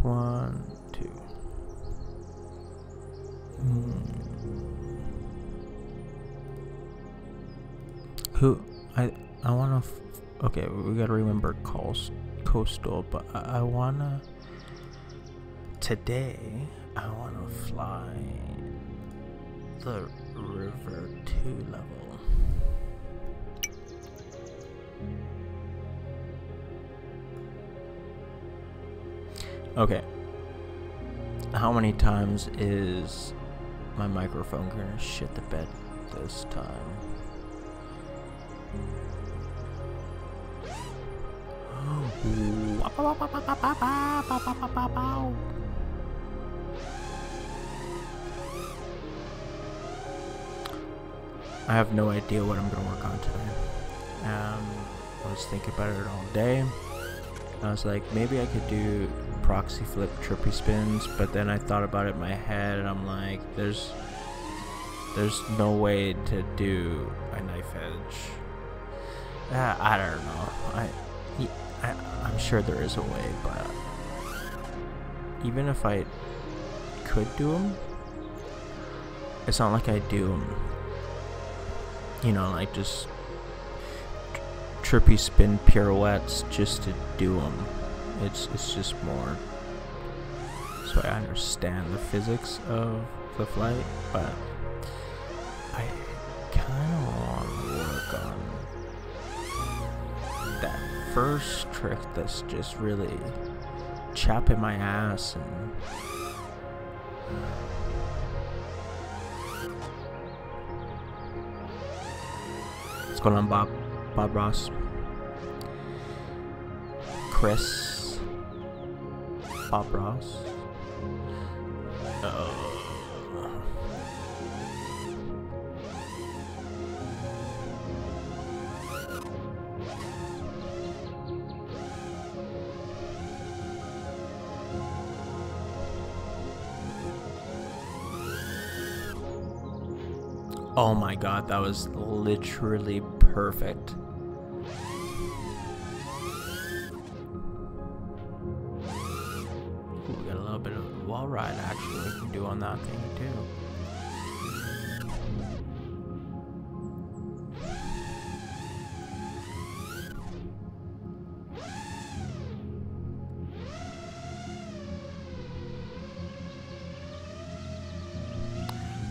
1, 2. Who I wanna okay, we gotta remember coastal, but I wanna today I wanna fly the river 2 level. Okay. How many times is my microphone gonna shit the bed this time? I have no idea what I'm gonna work on today. I was thinking about it all day. I was like, maybe I could do proxy flip trippy spins, but then I thought about it in my head and I'm like, there's no way to do a knife edge. I don't know. I'm sure there is a way, but even if I could do them, it's not like I do them, you know, like just trippy spin pirouettes just to do them. It's just more so I understand the physics of the flight, but I kind of want to work on that first trick that's just really chapping my ass. And what's going on, Bob Ross, Chris, Bob Ross? Oh my god, that was literally perfect. Ooh, we got a little bit of wall ride action we can do on that thing too.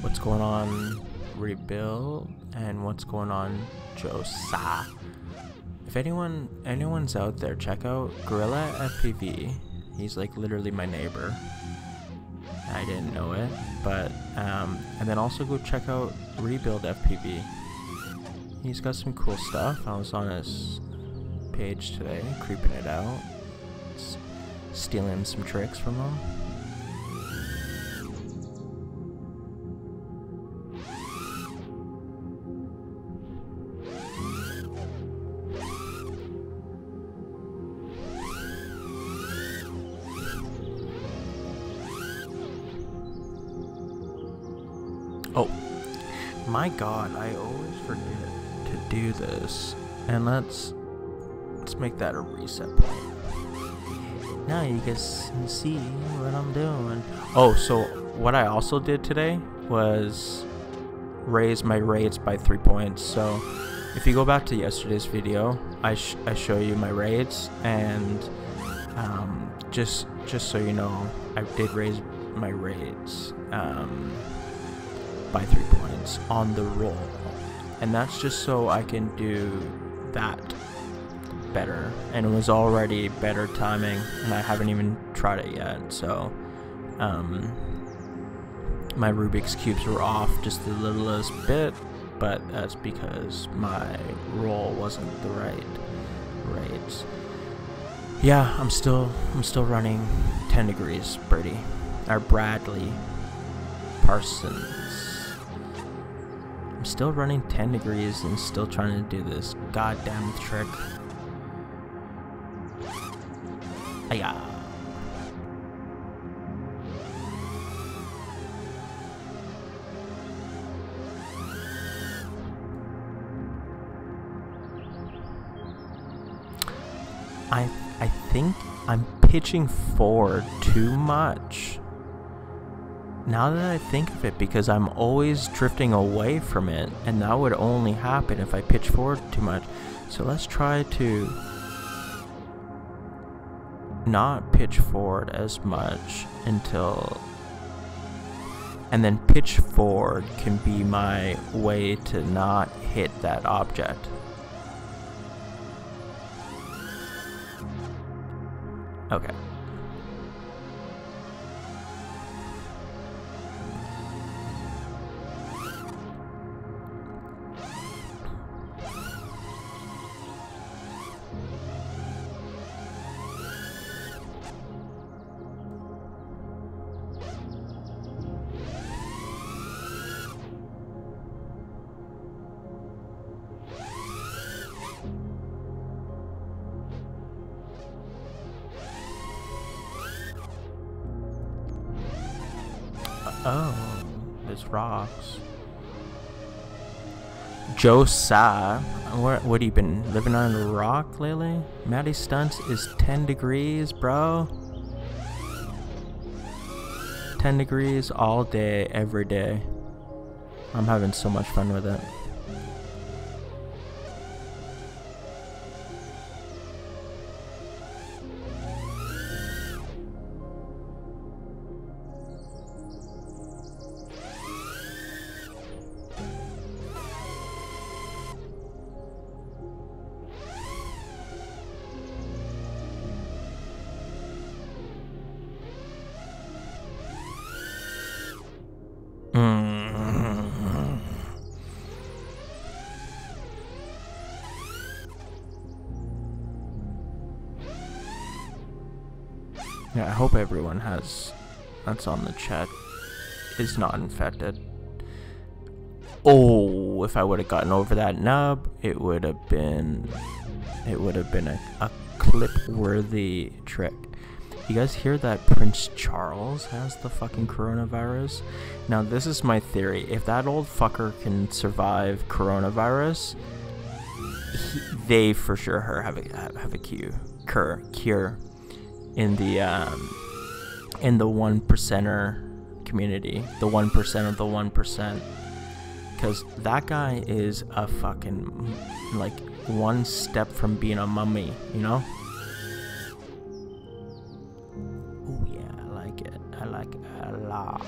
What's going on, Rebuild? And what's going on, Josa? If anyone's out there, check out Gorilla FPV. He's like literally my neighbor. I didn't know it, but and then also go check out Rebuild FPV. He's got some cool stuff. I was on his page today, creeping it out, stealing some tricks from him. Oh my god, I always forget to do this. And let's make that a reset point. Now you guys can see what I'm doing. Oh, so what I also did today was raise my rates by 3 points. So if you go back to yesterday's video, I show you my rates, and just so you know, I did raise my rates by 3 points on the roll, and that's just so I can do that better, and it was already better timing and I haven't even tried it yet. So my Rubik's cubes were off just the littlest bit, but that's because my roll wasn't the right rates. Yeah, I'm still running 10 degrees Birdie, or Bradley Parsons. I'm still running 10 degrees and still trying to do this goddamn trick. Aya. I think I'm pitching forward too much. Now that I think of it, because I'm always drifting away from it, and that would only happen if I pitch forward too much. So let's try to not pitch forward as much until, and then pitch forward can be my way to not hit that object. Okay. Oh, there's rocks. Joe Sa, what have you been living on a rock lately? Maddie Stunts is 10 degrees, bro. 10 degrees all day, every day. I'm having so much fun with it. Yeah, I hope everyone that's on the chat is not infected. Oh, if I would have gotten over that nub, it would have been a clip-worthy trick. You guys hear that Prince Charles has the fucking coronavirus? Now, this is my theory. If that old fucker can survive coronavirus, they for sure have a cure in the 1%er community, the 1% of the 1%, because that guy is a fucking, like, one step from being a mummy, you know? Oh yeah, I like it a lot.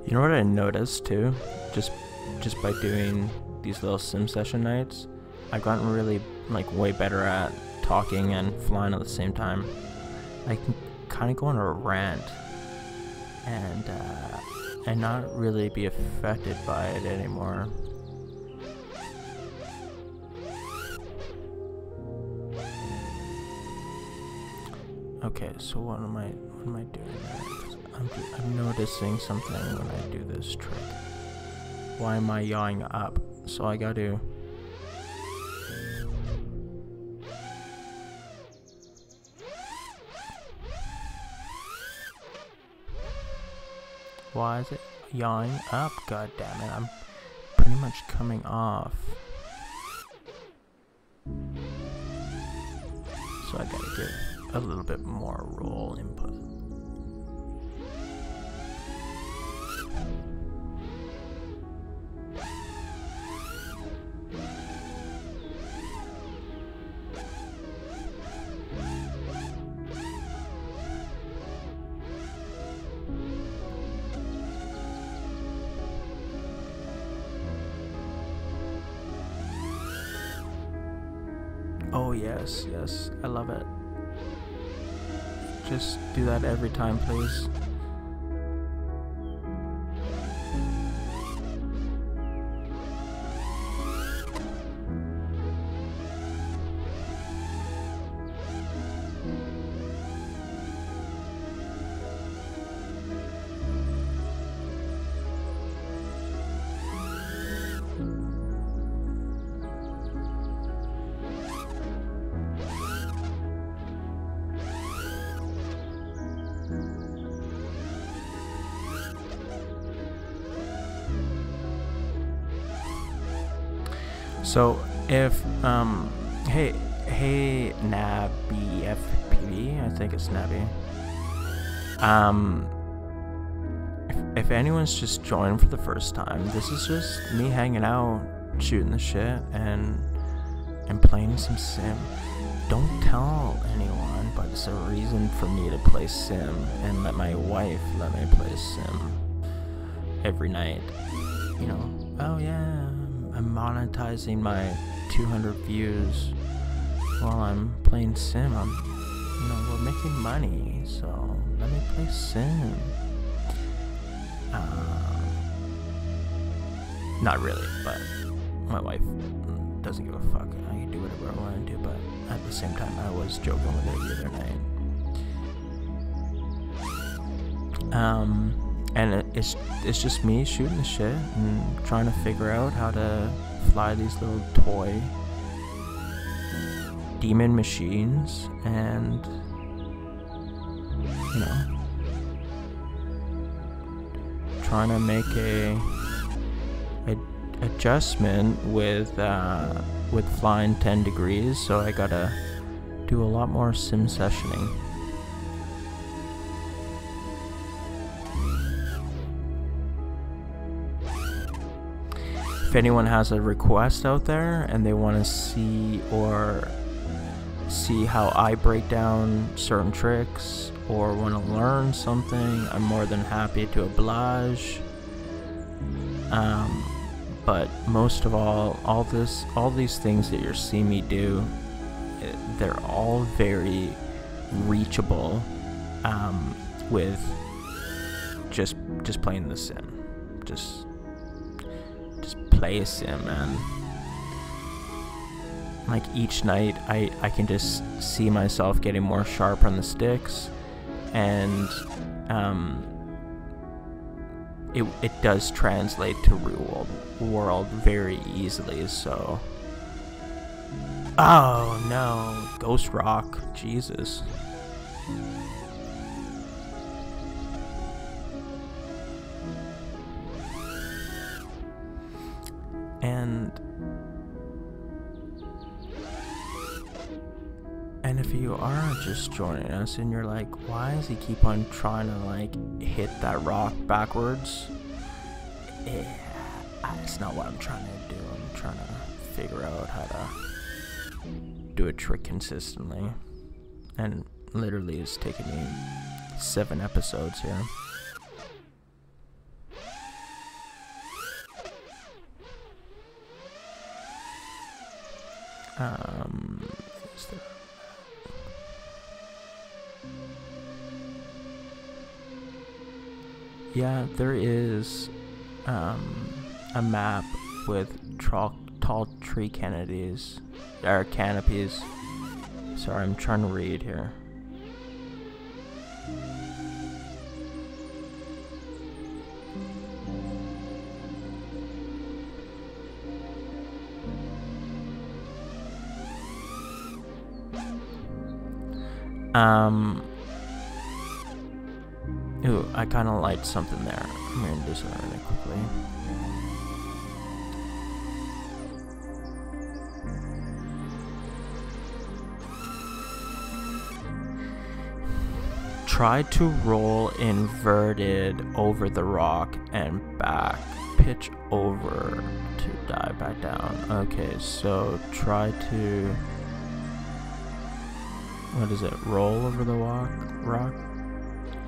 You know what I noticed too, just by doing these little sim session nights, I've gotten really, like, way better at talking and flying at the same time. I can kind of go on a rant and not really be affected by it anymore. Okay, so what am I doing there? I'm noticing something when I do this trick. Why am I yawing up? So I gotta... Why is it yawing up? God damn it, I'm pretty much coming off. So I gotta give a little bit more roll input. Oh yes, yes, I love it. Just do that every time, please. So if hey Nabby FPV, I think it's Nabby. If anyone's just joined for the first time, this is just me hanging out, shooting the shit, and playing some sim. Don't tell anyone, but it's a reason for me to play sim and let my wife let me play sim every night. You know, oh yeah, I'm monetizing my 200 views while I'm playing sim. We're making money, so let me play sim. Not really, but my wife doesn't give a fuck. I can do whatever I want to do, but at the same time, I was joking with her the other night. And it's just me shooting the shit and trying to figure out how to fly these little toy demon machines, and trying to make a adjustment with flying 10 degrees, so I gotta do a lot more sim sessioning. If anyone has a request out there and they want to see how I break down certain tricks or want to learn something, I'm more than happy to oblige. But most of all these things that you're seeing me do, they're all very reachable with just playing the sim. Just play a sim, man. Like each night I can just see myself getting more sharp on the sticks, and it does translate to real world very easily. So oh no, Ghost Rock, Jesus. And if you are just joining us and you're like, why does he keep on trying to like hit that rock backwards? It's not what I'm trying to do. I'm trying to figure out how to do a trick consistently. And literally it's taken me 7 episodes here. Is there... Yeah, there is a map with tall tree canopies. Sorry, I'm trying to read here. Ooh, I kind of liked something there. I'm gonna do something really quickly. Try to roll inverted over the rock and back. Pitch over to dive back down. Okay, so try to... What is it? Roll over the rock?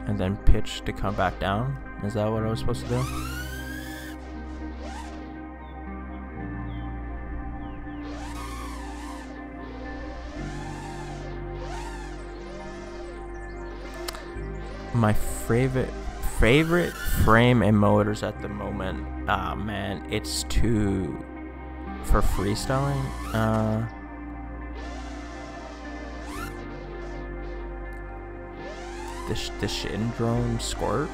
And then pitch to come back down? Is that what I was supposed to do? My favorite frame and motors at the moment, man, it's too for freestyling. The Shin Drone Squirt,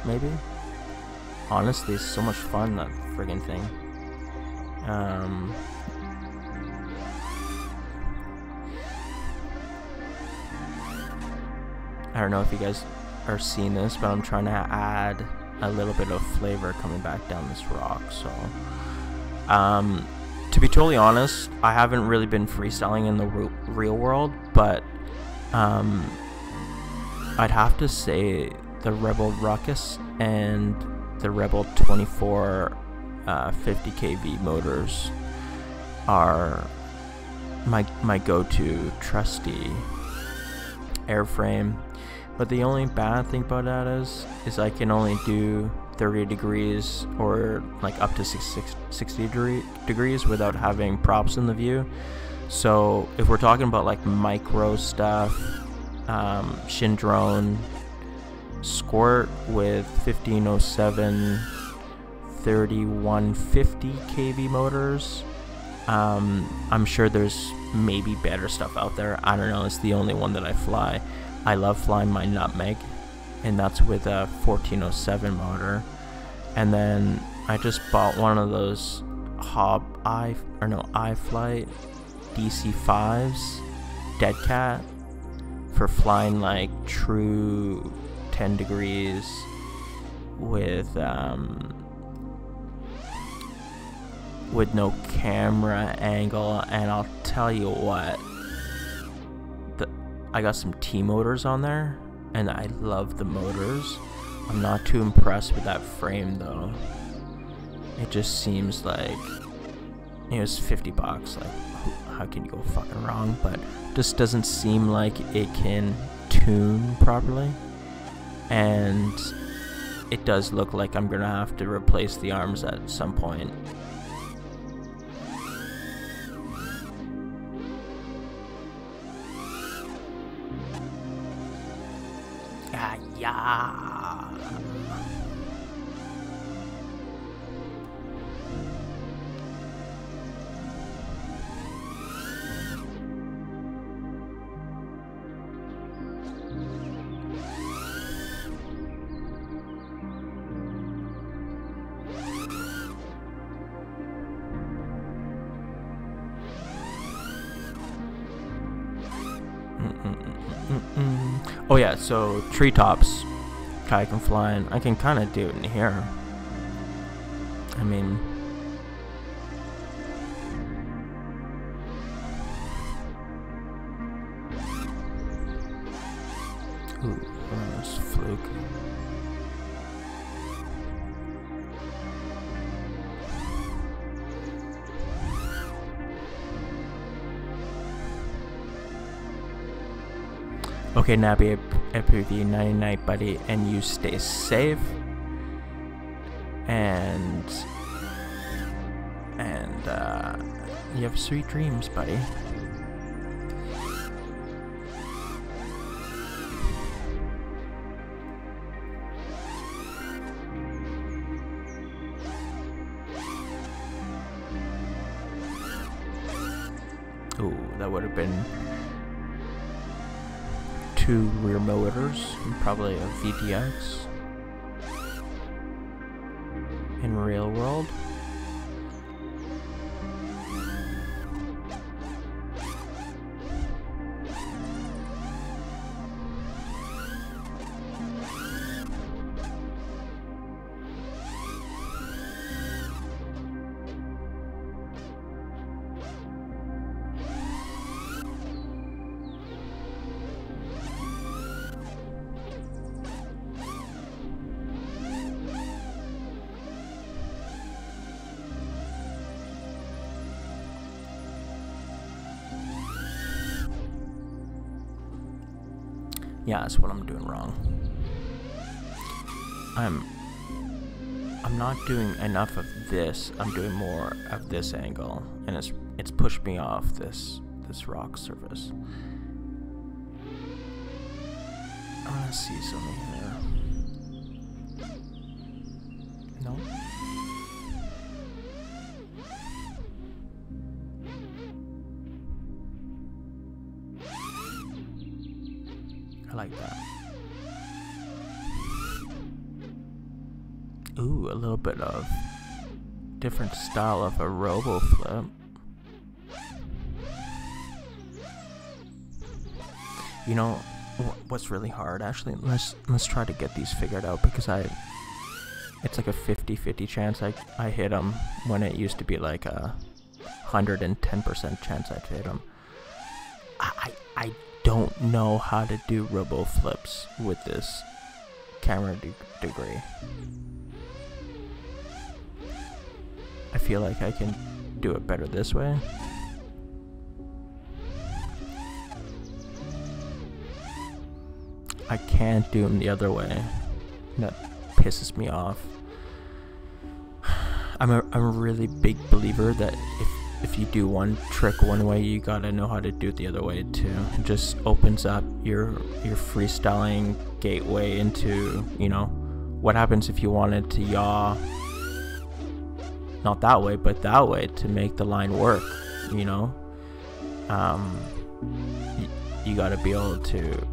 maybe. Honestly, it's so much fun, that friggin' thing. I don't know if you guys are seeing this, but I'm trying to add a little bit of flavor coming back down this rock. So to be totally honest, I haven't really been freestyling in the real world, but I'd have to say the Rebel Ruckus and the Rebel 24 50 kV motors are my go-to trusty airframe. But the only bad thing about that is I can only do 30 degrees or like up to 60 degrees without having props in the view. So if we're talking about like micro stuff, Shin Drone Squirt with 1507 3150 kV motors, I'm sure there's maybe better stuff out there. I don't know, it's the only one that I fly. I love flying my Nutmeg, and that's with a 1407 motor. And then I just bought one of those iFlight DC5s, Dead Cat, for flying like true 10 degrees with no camera angle. And I'll tell you what, I got some T motors on there, and I love the motors. I'm not too impressed with that frame though. It just seems like it was $50. Like, how can you go fucking wrong? But just doesn't seem like it can tune properly, and it does look like I'm gonna have to replace the arms at some point. Yeah. Oh yeah, so treetops, kayak and flying, I can kind of do it in here. I mean, ooh, that's fluke. Okay, Nappy, FPV 99, buddy, and you stay safe. And you have sweet dreams, buddy. Ooh, that would have been 2 rear motors and probably a VTX in real world. Yeah, that's what I'm doing wrong. I'm not doing enough of this. I'm doing more of this angle, and it's pushed me off this rock surface. I want to see something here. No. I like that. Ooh, a little bit of different style of a robo flip. You know what's really hard? Actually, let's try to get these figured out, because it's like a 50-50 chance I hit them, when it used to be like a 110% chance I'd hit them. I don't know how to do robo flips with this camera degree. I feel like I can do it better this way. I can't do them the other way. That pisses me off. I'm a really big believer that if you do one trick one way, you gotta know how to do it the other way too. It just opens up your freestyling gateway into, you know, what happens if you wanted to yaw, not that way, but that way, to make the line work, you know? You gotta be able to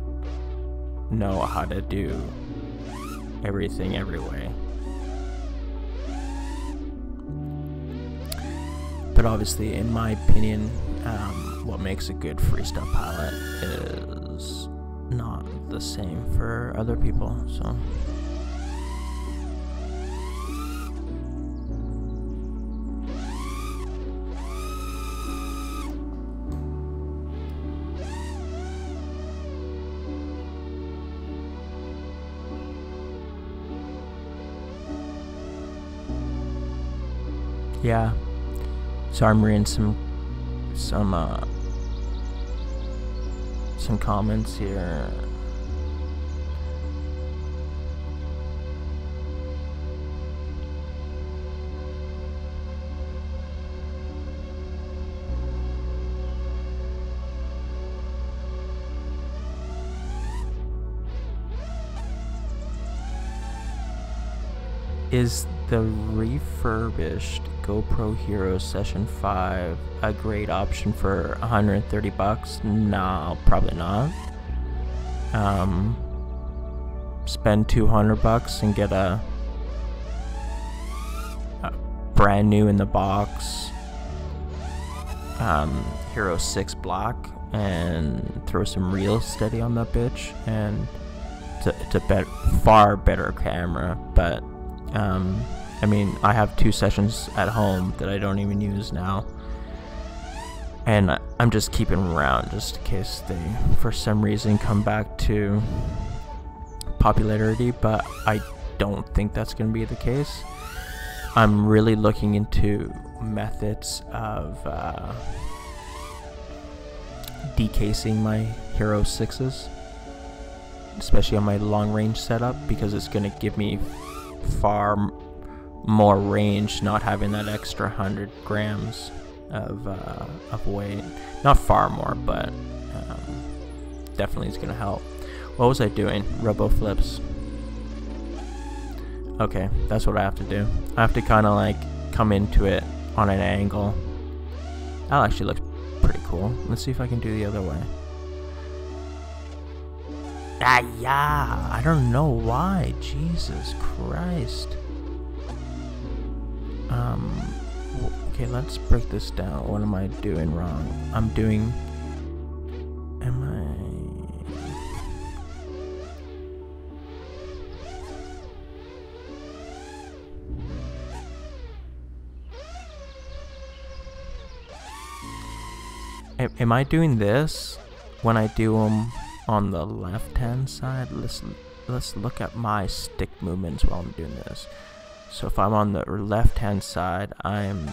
know how to do everything every way. But obviously, in my opinion, what makes a good freestyle palette is not the same for other people, so. Yeah. So I'm reading some comments here. Is the refurbished GoPro Hero Session 5 a great option for $130? No, probably not. Spend $200 and get a brand new in the box Hero 6 Black and throw some real steady on that bitch, and it's a far better camera. But I mean, I have 2 sessions at home that I don't even use now, and I'm just keeping them around just in case they for some reason come back to popularity, but I don't think that's going to be the case. I'm really looking into methods of decasing my Hero 6s, especially on my long range setup, because it's going to give me far more range not having that extra 100 grams of weight. Not far more, but definitely is going to help. What was I doing? Robo flips. Okay, that's what I have to do. I have to kind of like come into it on an angle. That actually looks pretty cool. Let's see if I can do the other way. Ah, yeah. I don't know why. Jesus Christ. Okay, let's break this down. What am I doing wrong? Am I doing this when I do them on the left hand side? Let's look at my stick movements while I'm doing this. So if I'm on the left hand side, I'm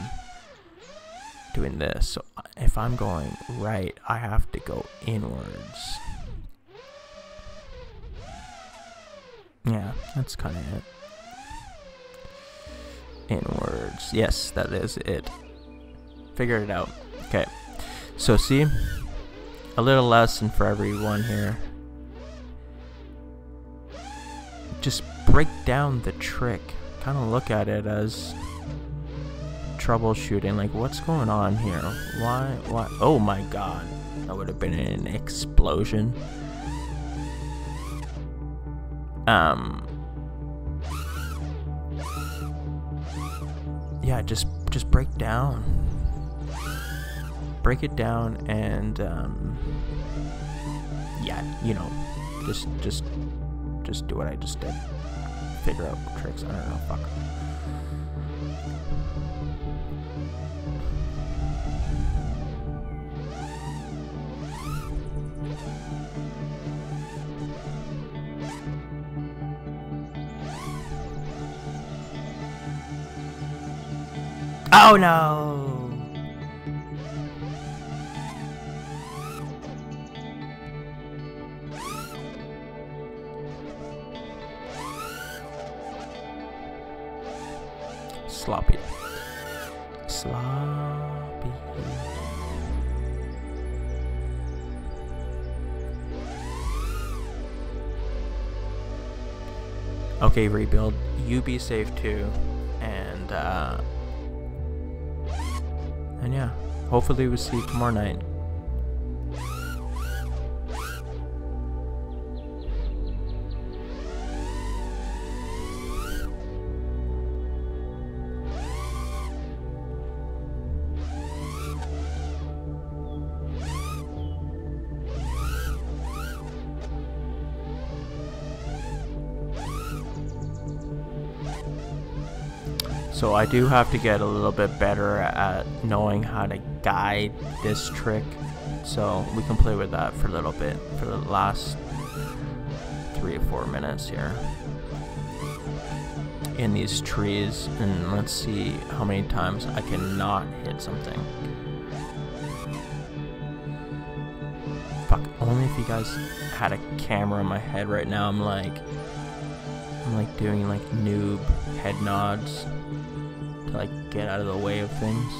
doing this. So if I'm going right, I have to go inwards. Yeah, that's kind of it. Inwards. Yes, that is it. Figured it out. Okay. So see, a little lesson for everyone here. Just break down the trick. Kind of look at it as troubleshooting. Like, what's going on here? Why? Oh my god. That would have been an explosion. Yeah, just break it down and yeah, you know, just do what I just did. Figure out tricks. I don't know, fuck. Oh no! Sloppy. Okay, rebuild. You be safe too, and yeah, hopefully we'll see you tomorrow night. So I do have to get a little bit better at knowing how to guide this trick. So we can play with that for a little bit for the last 3 or 4 minutes here in these trees, and let's see how many times I can not hit something. Fuck, only if you guys had a camera in my head right now. I'm like doing like noob head nods to like get out of the way of things.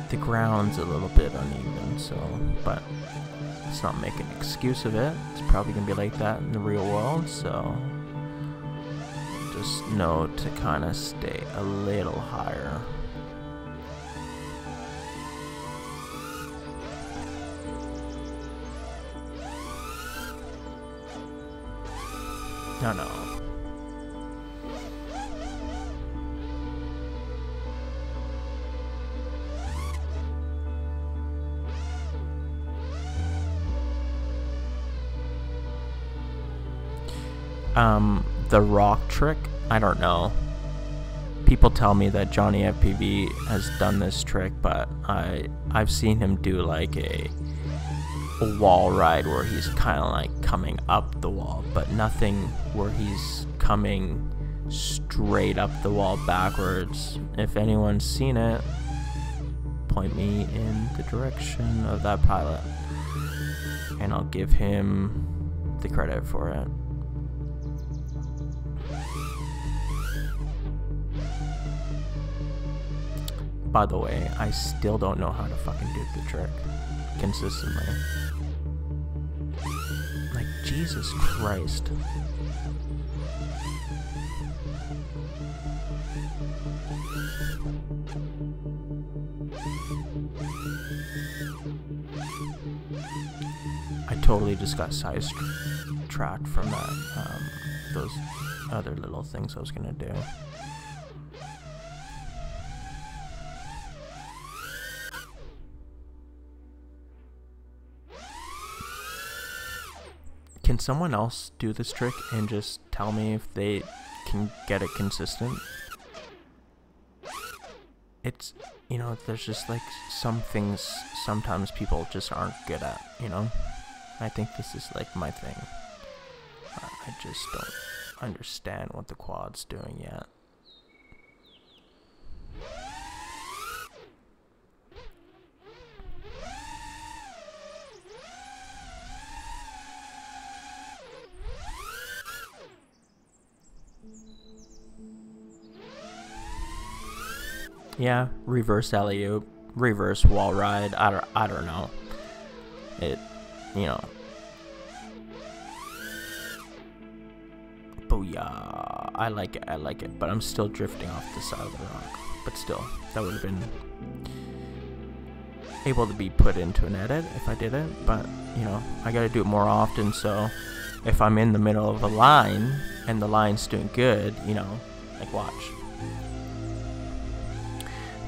The ground's a little bit uneven, so, but let's not make an excuse of it. It's probably gonna be like that in the real world, so just know to kind of stay a little higher. No. The rock trick, I don't know. People tell me that Johnny FPV has done this trick, but I've seen him do like a wall ride where he's kind of like coming up the wall, but nothing where he's coming straight up the wall backwards. If anyone's seen it, point me in the direction of that pilot and I'll give him the credit for it. By the way, I still don't know how to fucking do the trick consistently. Like, Jesus Christ. I totally just got sidetracked from that, those other little things I was gonna do. Can someone else do this trick and just tell me if they can get it consistent? It's, you know, there's just like some things sometimes people just aren't good at, you know? I think this is like my thing. I just don't understand what the quad's doing yet. Yeah, reverse alley-oop, reverse wall ride. I don't know. It, you know. Booyah. I like it, but I'm still drifting off the side of the rock. But still, that would have been able to be put into an edit if I did it, but you know, I gotta do it more often. So if I'm in the middle of a line and the line's doing good, you know, like watch.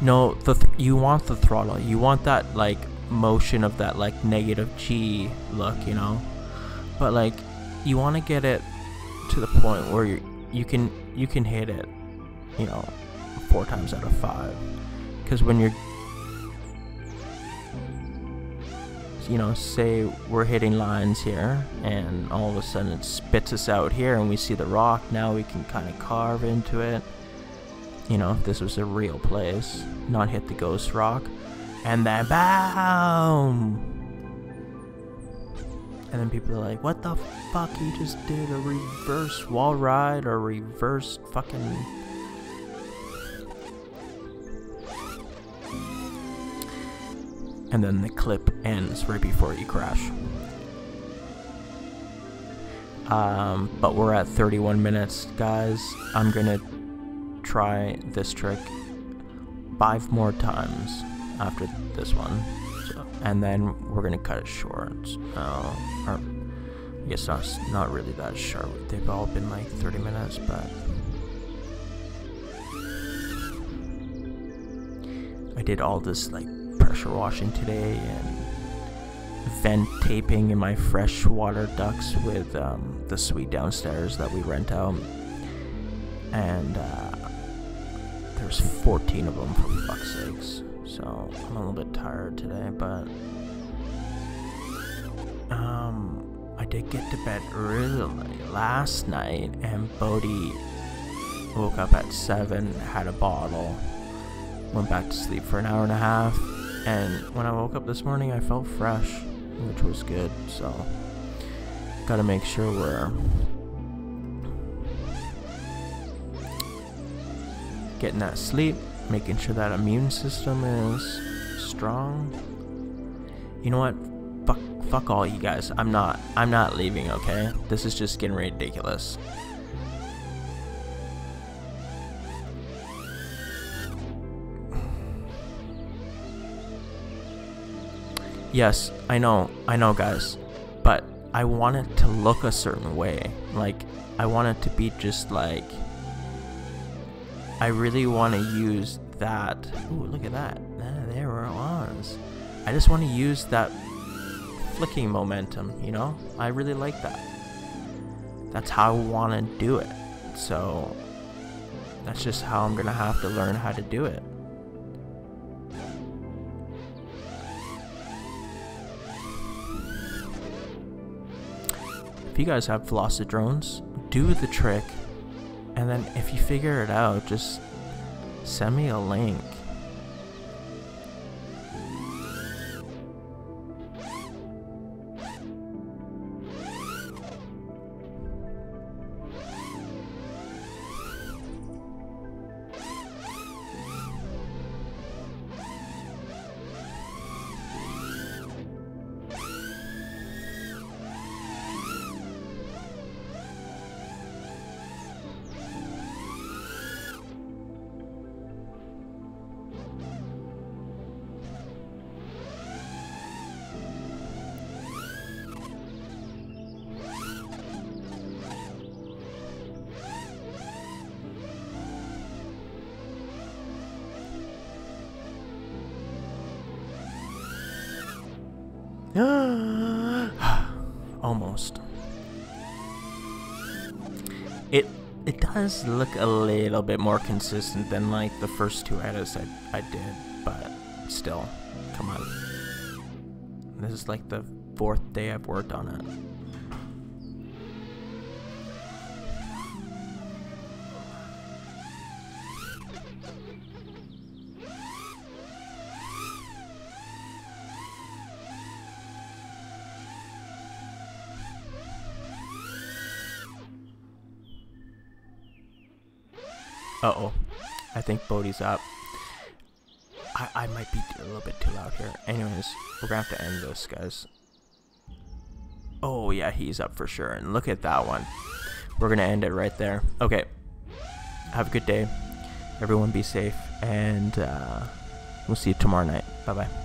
No, you want the throttle, you want that like motion of that like negative G look, you know, but like you want to get it to the point where you can hit it, you know, 4 times out of 5, because when you're, you know, say we're hitting lines here and all of a sudden it spits us out here and we see the rock, now we can kind of carve into it, you know, if this was a real place, not hit the ghost rock, and then BAM! And then people are like, what the fuck, he just did a reverse wall ride or reverse fucking... And then the clip ends right before you crash. But we're at 31 minutes, guys. I'm gonna try this trick 5 more times after this one, so, and then we're gonna cut it short. Or I guess not really that short. They've all been like 30 minutes, but I did all this like pressure washing today and vent taping in my freshwater ducts with the suite downstairs that we rent out, and there's 14 of them, for fuck's sakes. So I'm a little bit tired today, but I did get to bed early last night, and Bodhi woke up at 7, had a bottle, went back to sleep for an hour and a half, and when I woke up this morning I felt fresh, which was good. So gotta make sure we're getting that sleep, making sure that immune system is strong. You know what, fuck all you guys, I'm not leaving, okay? This is just getting ridiculous. Yes, I know guys, but I want it to look a certain way. Like, I want it to be just like, I really want to use that. Ooh, look at that. There it was. I just want to use that flicking momentum, you know? I really like that. That's how I want to do it. So, that's just how I'm going to have to learn how to do it. If you guys have Velocidrones, do the trick, and then if you figure it out, just send me a link. Almost. It does look a little bit more consistent than like the first 2 edits I did, but still, come on. This is like the 4th day I've worked on it. Uh-oh. I think Bodhi's up. I might be a little bit too loud here. Anyways, we're gonna have to end this, guys. Oh yeah, he's up for sure. And look at that one. We're gonna end it right there. Okay. Have a good day. Everyone be safe, and we'll see you tomorrow night. Bye bye.